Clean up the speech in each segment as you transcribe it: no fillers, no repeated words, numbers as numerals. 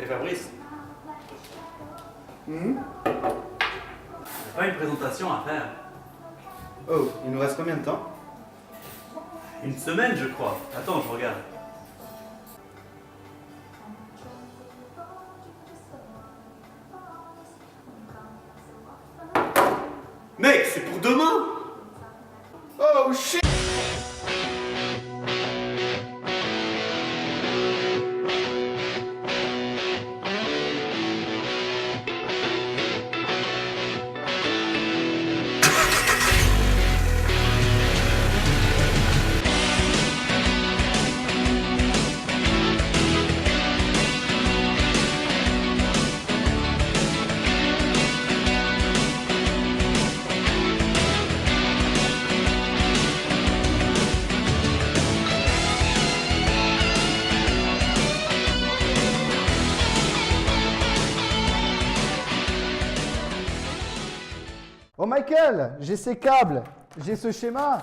Et Fabrice, Hmm. j'ai pas une présentation à faire. Oh, il nous reste combien de temps? Une semaine, je crois. Attends, je regarde. Mec, c'est pour demain! Oh shit! Oh Michael, j'ai ces câbles, j'ai ce schéma.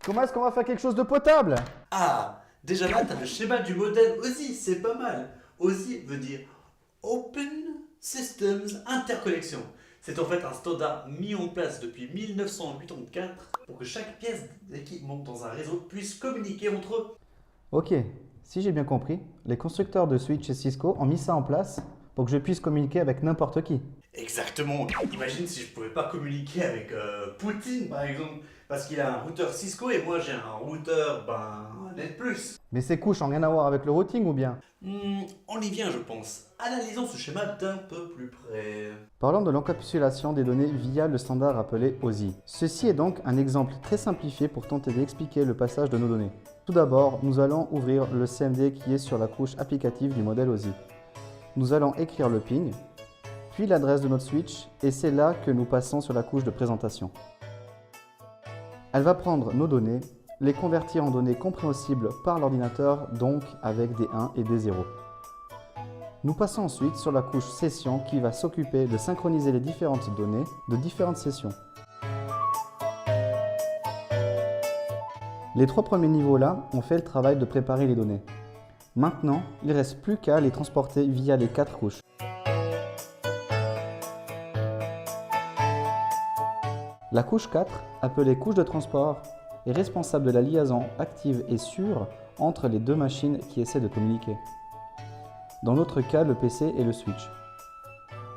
Comment est-ce qu'on va faire quelque chose de potable? Ah, déjà là, t'as le schéma du modèle OSI, c'est pas mal. OSI veut dire Open Systems Interconnection. C'est en fait un standard mis en place depuis 1984 pour que chaque pièce d'équipement dans un réseau puisse communiquer entre eux. Ok, si j'ai bien compris, les constructeurs de Switch et Cisco ont mis ça en place pour que je puisse communiquer avec n'importe qui. Exactement. Imagine si je pouvais pas communiquer avec Poutine par exemple, parce qu'il a un routeur Cisco et moi j'ai un routeur, Net Plus. Mais ces couches n'ont rien à voir avec le routing ou bien? On y vient je pense. Analysons ce schéma d'un peu plus près. Parlons de l'encapsulation des données via le standard appelé OSI. Ceci est donc un exemple très simplifié pour tenter d'expliquer le passage de nos données. Tout d'abord, nous allons ouvrir le CMD qui est sur la couche applicative du modèle OSI. Nous allons écrire le ping, puis l'adresse de notre switch, et c'est là que nous passons sur la couche de présentation. Elle va prendre nos données, les convertir en données compréhensibles par l'ordinateur, donc avec des 1 et des 0. Nous passons ensuite sur la couche session qui va s'occuper de synchroniser les différentes données de différentes sessions. Les 3 premiers niveaux-là ont fait le travail de préparer les données. Maintenant, il ne reste plus qu'à les transporter via les 4 couches. La couche 4, appelée couche de transport, est responsable de la liaison active et sûre entre les deux machines qui essaient de communiquer. Dans notre cas, le PC et le switch.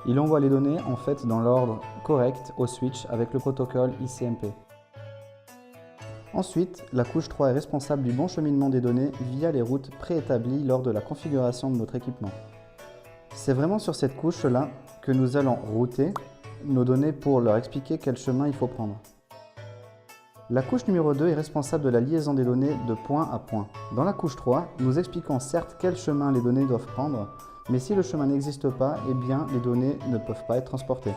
Il envoie les données en fait dans l'ordre correct au switch avec le protocole ICMP. Ensuite, la couche 3 est responsable du bon cheminement des données via les routes préétablies lors de la configuration de notre équipement. C'est vraiment sur cette couche-là que nous allons router nos données pour leur expliquer quel chemin il faut prendre. La couche numéro 2 est responsable de la liaison des données de point à point. Dans la couche 3, nous expliquons certes quel chemin les données doivent prendre, mais si le chemin n'existe pas, eh bien les données ne peuvent pas être transportées.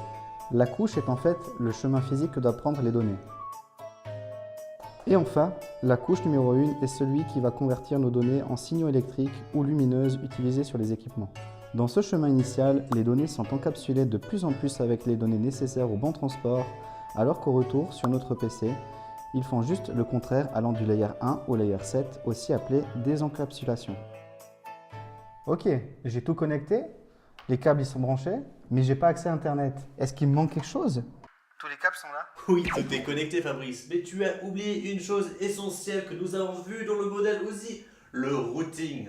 La couche est en fait le chemin physique que doivent prendre les données. Et enfin, la couche numéro 1 est celui qui va convertir nos données en signaux électriques ou lumineuses utilisés sur les équipements. Dans ce chemin initial, les données sont encapsulées de plus en plus avec les données nécessaires au bon transport, alors qu'au retour, sur notre PC, ils font juste le contraire allant du layer 1 au layer 7, aussi appelé désencapsulation. Ok, j'ai tout connecté, les câbles ils sont branchés, mais j'ai pas accès à Internet. Est-ce qu'il me manque quelque chose? Tous les câbles sont là? Oui, tout est connecté Fabrice, mais tu as oublié une chose essentielle que nous avons vue dans le modèle OSI, le routing.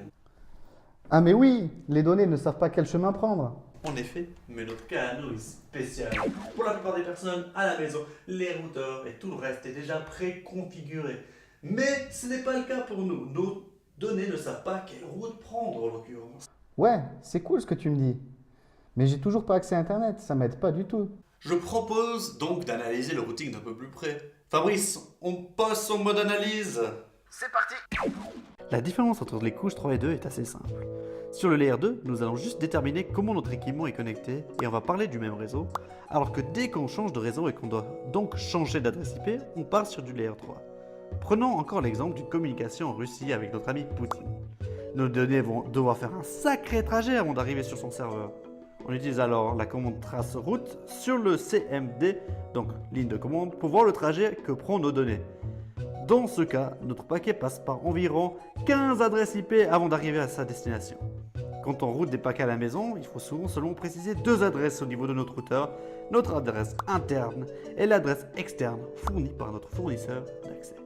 Ah mais oui, les données ne savent pas quel chemin prendre. En effet, mais notre cas à nous est spécial. Pour la plupart des personnes à la maison, les routeurs et tout le reste est déjà préconfiguré. Mais ce n'est pas le cas pour nous. Nos données ne savent pas quelle route prendre en l'occurrence. Ouais, c'est cool ce que tu me dis. Mais j'ai toujours pas accès à Internet, ça m'aide pas du tout. Je propose donc d'analyser le routing d'un peu plus près. Fabrice, on passe en mode analyse. C'est parti! La différence entre les couches 3 et 2 est assez simple. Sur le layer 2, nous allons juste déterminer comment notre équipement est connecté et on va parler du même réseau, alors que dès qu'on change de réseau et qu'on doit donc changer d'adresse IP, on part sur du layer 3. Prenons encore l'exemple d'une communication en Russie avec notre ami Poutine. Nos données vont devoir faire un sacré trajet avant d'arriver sur son serveur. On utilise alors la commande trace route sur le CMD, donc ligne de commande, pour voir le trajet que prend nos données. Dans ce cas, notre paquet passe par environ 15 adresses IP avant d'arriver à sa destination. Quand on route des paquets à la maison, il faut souvent seulement préciser 2 adresses au niveau de notre routeur, notre adresse interne et l'adresse externe fournie par notre fournisseur d'accès.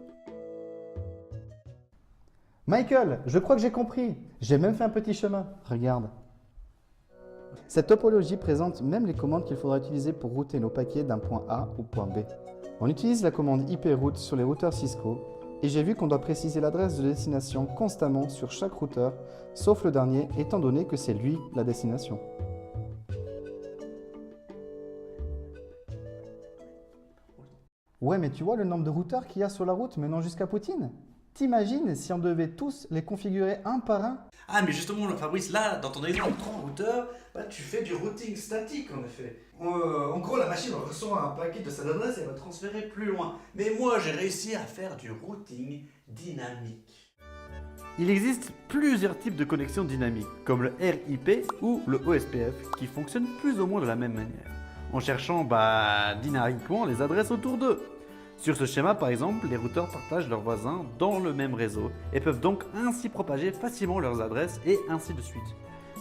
Michael, je crois que j'ai compris. J'ai même fait un petit chemin. Regarde. Cette topologie présente même les commandes qu'il faudra utiliser pour router nos paquets d'un point A au point B. On utilise la commande IP-route sur les routeurs Cisco et j'ai vu qu'on doit préciser l'adresse de destination constamment sur chaque routeur, sauf le dernier, étant donné que c'est lui la destination. Ouais, mais tu vois le nombre de routeurs qu'il y a sur la route menant jusqu'à Poutine? T'imagines si on devait tous les configurer un par un? Ah mais justement Fabrice, là dans ton exemple 3 routeurs, tu fais du routing statique en effet. En gros la machine reçoit un paquet de cette adresse et va transférer plus loin. Mais moi j'ai réussi à faire du routing dynamique. Il existe plusieurs types de connexions dynamiques, comme le RIP ou le OSPF, qui fonctionnent plus ou moins de la même manière, en cherchant dynamiquement les adresses autour d'eux. Sur ce schéma, par exemple, les routeurs partagent leurs voisins dans le même réseau et peuvent donc ainsi propager facilement leurs adresses et ainsi de suite.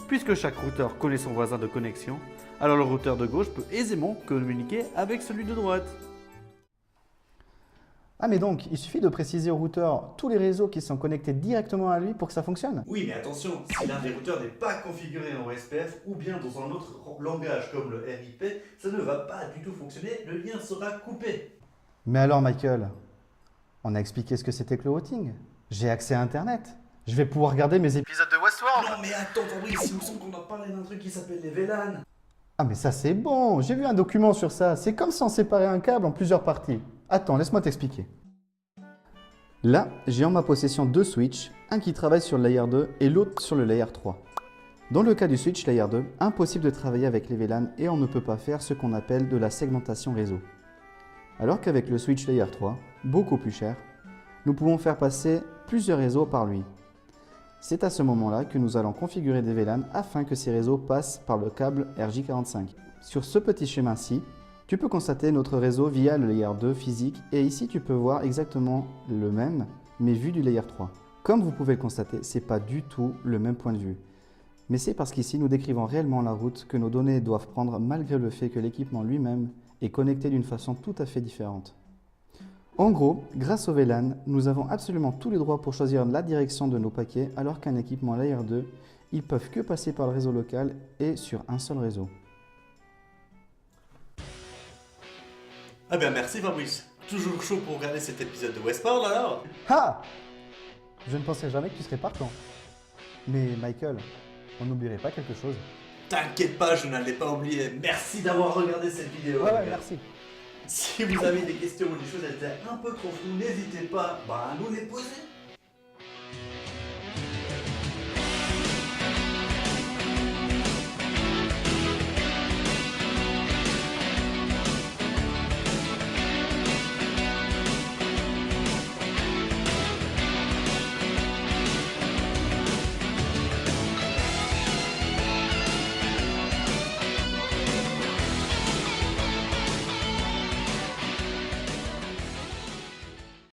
Puisque chaque routeur connaît son voisin de connexion, alors le routeur de gauche peut aisément communiquer avec celui de droite. Ah mais donc, il suffit de préciser au routeur tous les réseaux qui sont connectés directement à lui pour que ça fonctionne? Oui, mais attention, si l'un des routeurs n'est pas configuré en OSPF ou bien dans un autre langage comme le RIP, ça ne va pas du tout fonctionner, le lien sera coupé. Mais alors Michael, on a expliqué ce que c'était que le routing. J'ai accès à Internet. Je vais pouvoir regarder mes épisodes de Westworld. Non mais attends Fabrice, il me semble qu'on a parlé d'un truc qui s'appelle les VLAN. Ah mais ça c'est bon, j'ai vu un document sur ça. C'est comme si on séparait un câble en plusieurs parties. Attends, laisse-moi t'expliquer. Là, j'ai en ma possession 2 switches, un qui travaille sur le layer 2 et l'autre sur le layer 3. Dans le cas du switch layer 2, impossible de travailler avec les VLAN et on ne peut pas faire ce qu'on appelle de la segmentation réseau. Alors qu'avec le switch layer 3, beaucoup plus cher, nous pouvons faire passer plusieurs réseaux par lui. C'est à ce moment-là que nous allons configurer des VLAN afin que ces réseaux passent par le câble RJ45. Sur ce petit schéma-ci, tu peux constater notre réseau via le layer 2 physique et ici tu peux voir exactement le même mais vu du layer 3. Comme vous pouvez le constater, ce n'est pas du tout le même point de vue. Mais c'est parce qu'ici nous décrivons réellement la route que nos données doivent prendre malgré le fait que l'équipement lui-même est connecté d'une façon tout à fait différente. En gros, grâce au VLAN, nous avons absolument tous les droits pour choisir la direction de nos paquets alors qu'un équipement Layer 2, ils peuvent que passer par le réseau local et sur un seul réseau. Ah ben merci Fabrice, toujours chaud pour regarder cet épisode de Westworld alors. Ha! Je ne pensais jamais que tu serais partant. Mais Michael, on n'oublierait pas quelque chose. T'inquiète pas, je n'allais pas oublier. Merci d'avoir regardé cette vidéo. Ouais, merci. Si vous avez des questions ou des choses qui étaient un peu trop floues, n'hésitez pas à nous les poser.